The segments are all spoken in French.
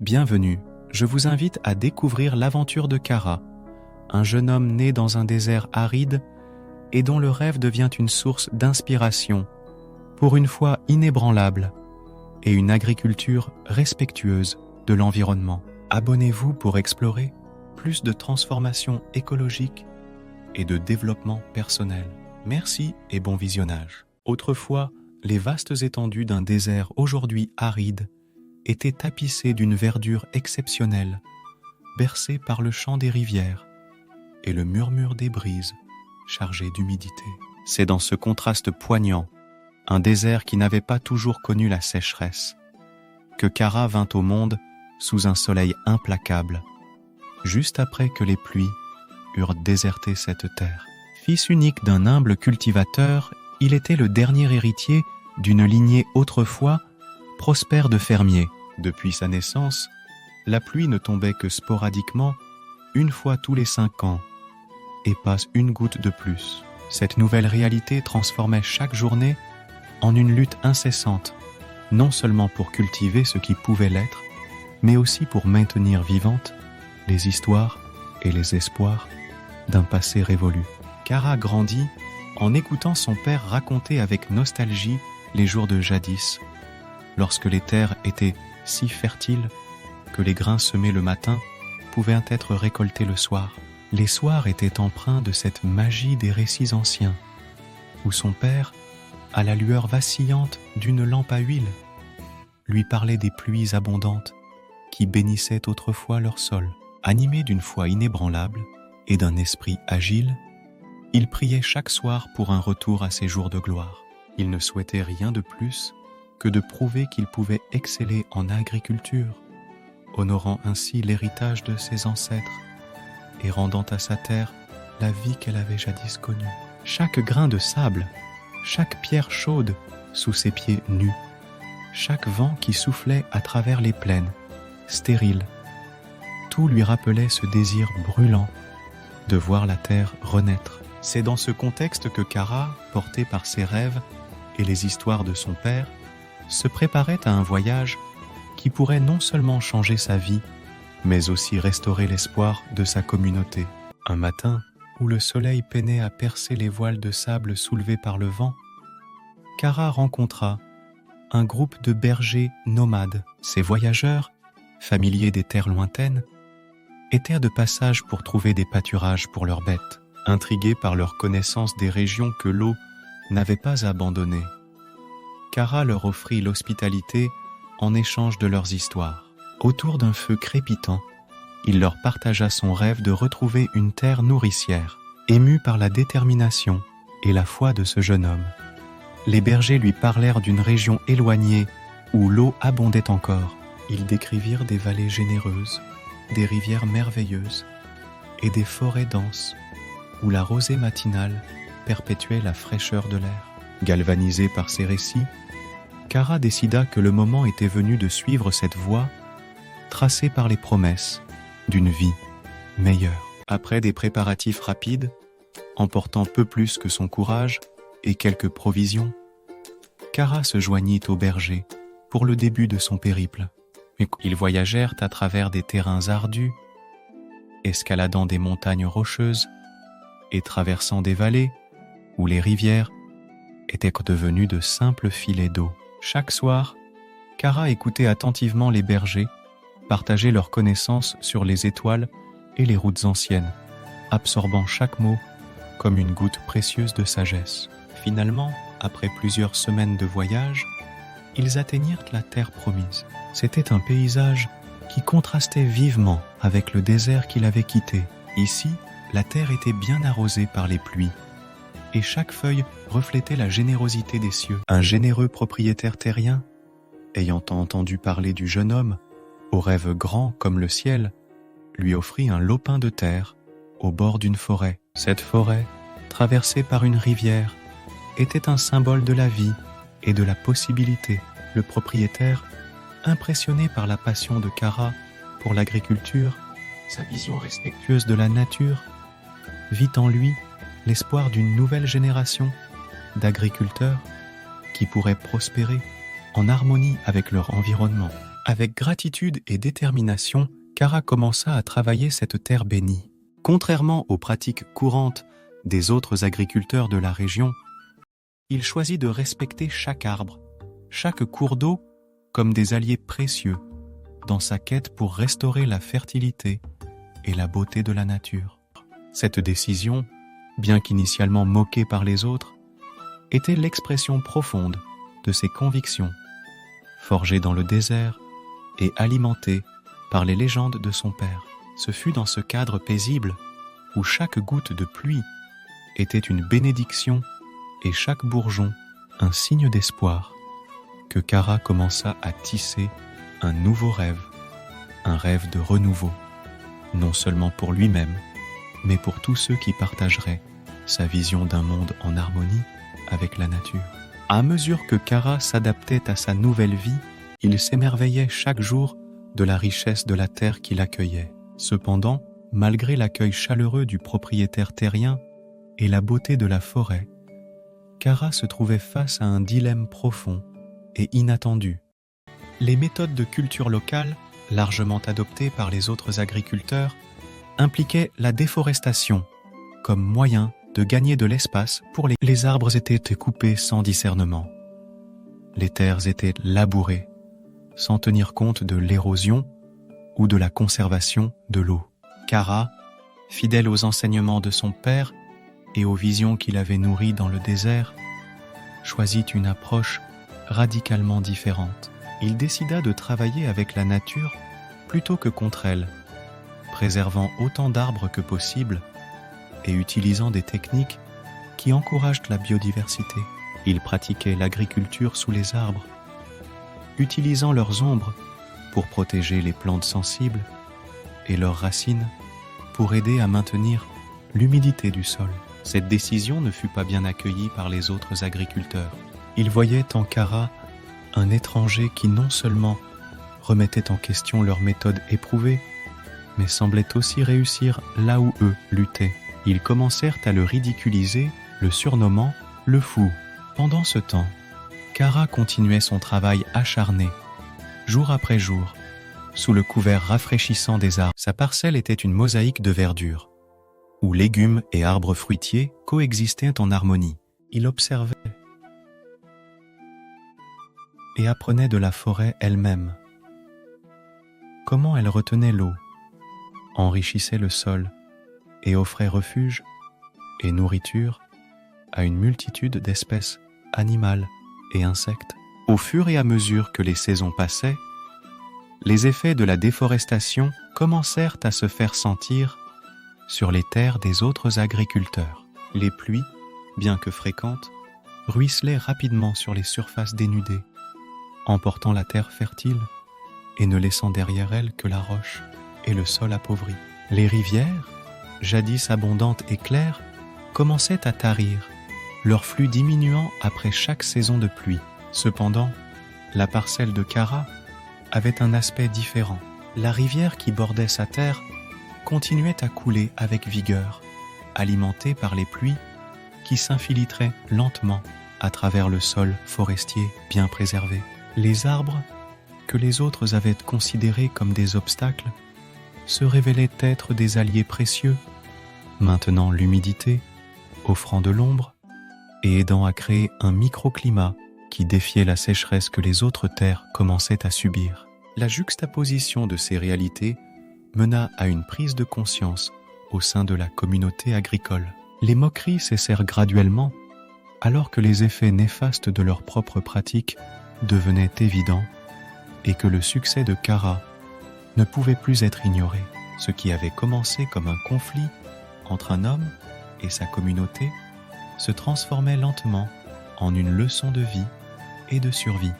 Bienvenue, je vous invite à découvrir l'aventure de Kara, un jeune homme né dans un désert aride et dont le rêve devient une source d'inspiration pour une foi inébranlable et une agriculture respectueuse de l'environnement. Abonnez-vous pour explorer plus de transformation écologique et de développement personnel. Merci et bon visionnage. Autrefois, les vastes étendues d'un désert aujourd'hui aride étaient tapissées d'une verdure exceptionnelle, bercées par le chant des rivières et le murmure des brises chargées d'humidité. C'est dans ce contraste poignant, un désert qui n'avait pas toujours connu la sécheresse, que Kara vint au monde sous un soleil implacable, juste après que les pluies eurent déserté cette terre. Fils unique d'un humble cultivateur, il était le dernier héritier d'une lignée autrefois prospère de fermiers. Depuis sa naissance, la pluie ne tombait que sporadiquement, une fois tous les 5 ans, et pas une goutte de plus. Cette nouvelle réalité transformait chaque journée en une lutte incessante, non seulement pour cultiver ce qui pouvait l'être, mais aussi pour maintenir vivantes les histoires et les espoirs d'un passé révolu. Kara grandit en écoutant son père raconter avec nostalgie les jours de jadis, lorsque les terres étaient si fertiles que les grains semés le matin pouvaient être récoltés le soir. Les soirs étaient empreints de cette magie des récits anciens, où son père, à la lueur vacillante d'une lampe à huile, lui parlait des pluies abondantes qui bénissaient autrefois leur sol. Animé d'une foi inébranlable et d'un esprit agile, il priait chaque soir pour un retour à ses jours de gloire. Il ne souhaitait rien de plus que de prouver qu'il pouvait exceller en agriculture, honorant ainsi l'héritage de ses ancêtres et rendant à sa terre la vie qu'elle avait jadis connue. Chaque grain de sable, chaque pierre chaude sous ses pieds nus, chaque vent qui soufflait à travers les plaines, stériles, tout lui rappelait ce désir brûlant de voir la terre renaître. C'est dans ce contexte que Kara, porté par ses rêves et les histoires de son père, se préparait à un voyage qui pourrait non seulement changer sa vie, mais aussi restaurer l'espoir de sa communauté. Un matin, où le soleil peinait à percer les voiles de sable soulevés par le vent, Kara rencontra un groupe de bergers nomades. Ces voyageurs, familiers des terres lointaines, étaient de passage pour trouver des pâturages pour leurs bêtes. Intrigués par leur connaissance des régions que l'eau n'avait pas abandonnées, Kara leur offrit l'hospitalité en échange de leurs histoires. Autour d'un feu crépitant, il leur partagea son rêve de retrouver une terre nourricière. Ému par la détermination et la foi de ce jeune homme, les bergers lui parlèrent d'une région éloignée où l'eau abondait encore. Ils décrivirent des vallées généreuses, des rivières merveilleuses et des forêts denses où la rosée matinale perpétuait la fraîcheur de l'air. Galvanisé par ces récits, Kara décida que le moment était venu de suivre cette voie tracée par les promesses d'une vie meilleure. Après des préparatifs rapides, emportant peu plus que son courage et quelques provisions, Kara se joignit aux bergers pour le début de son périple. Ils voyagèrent à travers des terrains ardus, escaladant des montagnes rocheuses et traversant des vallées où les rivières étaient devenues de simples filets d'eau. Chaque soir, Kara écoutait attentivement les bergers partager leurs connaissances sur les étoiles et les routes anciennes, absorbant chaque mot comme une goutte précieuse de sagesse. Finalement, après plusieurs semaines de voyage, ils atteignirent la terre promise. C'était un paysage qui contrastait vivement avec le désert qu'il avait quitté. Ici, la terre était bien arrosée par les pluies, et chaque feuille reflétait la générosité des cieux. Un généreux propriétaire terrien, ayant entendu parler du jeune homme, aux rêves grands comme le ciel, lui offrit un lopin de terre au bord d'une forêt. Cette forêt, traversée par une rivière, était un symbole de la vie et de la possibilité. Le propriétaire, impressionné par la passion de Kara pour l'agriculture, sa vision respectueuse de la nature, vit en lui l'espoir d'une nouvelle génération d'agriculteurs qui pourraient prospérer en harmonie avec leur environnement. Avec gratitude et détermination, Kara commença à travailler cette terre bénie. Contrairement aux pratiques courantes des autres agriculteurs de la région, il choisit de respecter chaque arbre, chaque cours d'eau comme des alliés précieux dans sa quête pour restaurer la fertilité et la beauté de la nature. Cette décision, bien qu'initialement moquée par les autres, était l'expression profonde de ses convictions, forgées dans le désert et alimentées par les légendes de son père. Ce fut dans ce cadre paisible où chaque goutte de pluie était une bénédiction et chaque bourgeon un signe d'espoir que Kara commença à tisser un nouveau rêve, un rêve de renouveau, non seulement pour lui-même, mais pour tous ceux qui partageraient sa vision d'un monde en harmonie avec la nature. À mesure que Kara s'adaptait à sa nouvelle vie, il s'émerveillait chaque jour de la richesse de la terre qui l'accueillait. Cependant, malgré l'accueil chaleureux du propriétaire terrien et la beauté de la forêt, Kara se trouvait face à un dilemme profond et inattendu. Les méthodes de culture locale, largement adoptées par les autres agriculteurs, impliquaient la déforestation comme moyen de gagner de l'espace pour les arbres étaient coupés sans discernement. Les terres étaient labourées, sans tenir compte de l'érosion ou de la conservation de l'eau. Kara, fidèle aux enseignements de son père et aux visions qu'il avait nourries dans le désert, choisit une approche radicalement différente. Il décida de travailler avec la nature plutôt que contre elle, préservant autant d'arbres que possible et utilisant des techniques qui encouragent la biodiversité. Il pratiquait l'agriculture sous les arbres, utilisant leurs ombres pour protéger les plantes sensibles et leurs racines pour aider à maintenir l'humidité du sol. Cette décision ne fut pas bien accueillie par les autres agriculteurs. Ils voyaient en Kara un étranger qui non seulement remettait en question leurs méthodes éprouvées, mais semblait aussi réussir là où eux luttaient. Ils commencèrent à le ridiculiser, le surnommant « le fou ». Pendant ce temps, Kara continuait son travail acharné, jour après jour, sous le couvert rafraîchissant des arbres. Sa parcelle était une mosaïque de verdure, où légumes et arbres fruitiers coexistaient en harmonie. Il observait et apprenait de la forêt elle-même. Comment elle retenait l'eau, enrichissait le sol et offrait refuge et nourriture à une multitude d'espèces animales et insectes. Au fur et à mesure que les saisons passaient, les effets de la déforestation commencèrent à se faire sentir sur les terres des autres agriculteurs. Les pluies, bien que fréquentes, ruisselaient rapidement sur les surfaces dénudées, emportant la terre fertile et ne laissant derrière elle que la roche et le sol appauvri. Les rivières, jadis abondantes et claires, commençaient à tarir, leur flux diminuant après chaque saison de pluie. Cependant, la parcelle de Kara avait un aspect différent. La rivière qui bordait sa terre continuait à couler avec vigueur, alimentée par les pluies qui s'infiltraient lentement à travers le sol forestier bien préservé. Les arbres, que les autres avaient considérés comme des obstacles, se révélaient être des alliés précieux, maintenant l'humidité, offrant de l'ombre et aidant à créer un microclimat qui défiait la sécheresse que les autres terres commençaient à subir. La juxtaposition de ces réalités mena à une prise de conscience au sein de la communauté agricole. Les moqueries cessèrent graduellement, alors que les effets néfastes de leurs propres pratiques devenaient évidents et que le succès de Kara ne pouvait plus être ignoré. Ce qui avait commencé comme un conflit entre un homme et sa communauté se transformait lentement en une leçon de vie et de survie,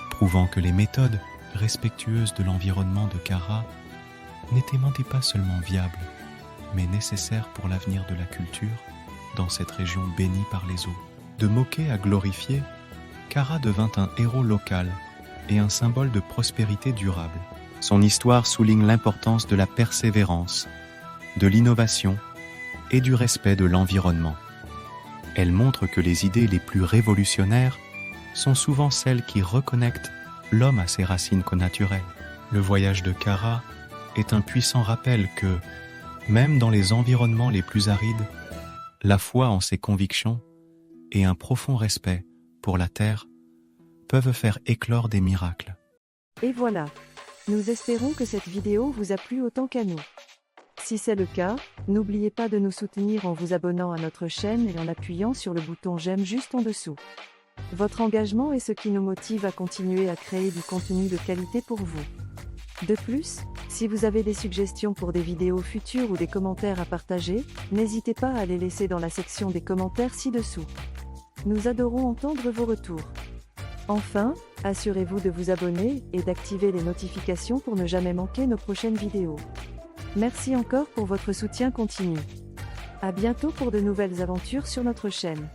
prouvant que les méthodes respectueuses de l'environnement de Kara n'étaient pas seulement viables, mais nécessaires pour l'avenir de la culture dans cette région bénie par les eaux. De moquer à glorifier, Kara devint un héros local et un symbole de prospérité durable. Son histoire souligne l'importance de la persévérance, de l'innovation et du respect de l'environnement. Elle montre que les idées les plus révolutionnaires sont souvent celles qui reconnectent l'homme a ses racines connaturelles. Le voyage de Kara est un puissant rappel que, même dans les environnements les plus arides, la foi en ses convictions et un profond respect pour la terre peuvent faire éclore des miracles. Et voilà. Nous espérons que cette vidéo vous a plu autant qu'à nous. Si c'est le cas, n'oubliez pas de nous soutenir en vous abonnant à notre chaîne et en appuyant sur le bouton j'aime juste en dessous. Votre engagement est ce qui nous motive à continuer à créer du contenu de qualité pour vous. De plus, si vous avez des suggestions pour des vidéos futures ou des commentaires à partager, n'hésitez pas à les laisser dans la section des commentaires ci-dessous. Nous adorons entendre vos retours. Enfin, assurez-vous de vous abonner et d'activer les notifications pour ne jamais manquer nos prochaines vidéos. Merci encore pour votre soutien continu. À bientôt pour de nouvelles aventures sur notre chaîne.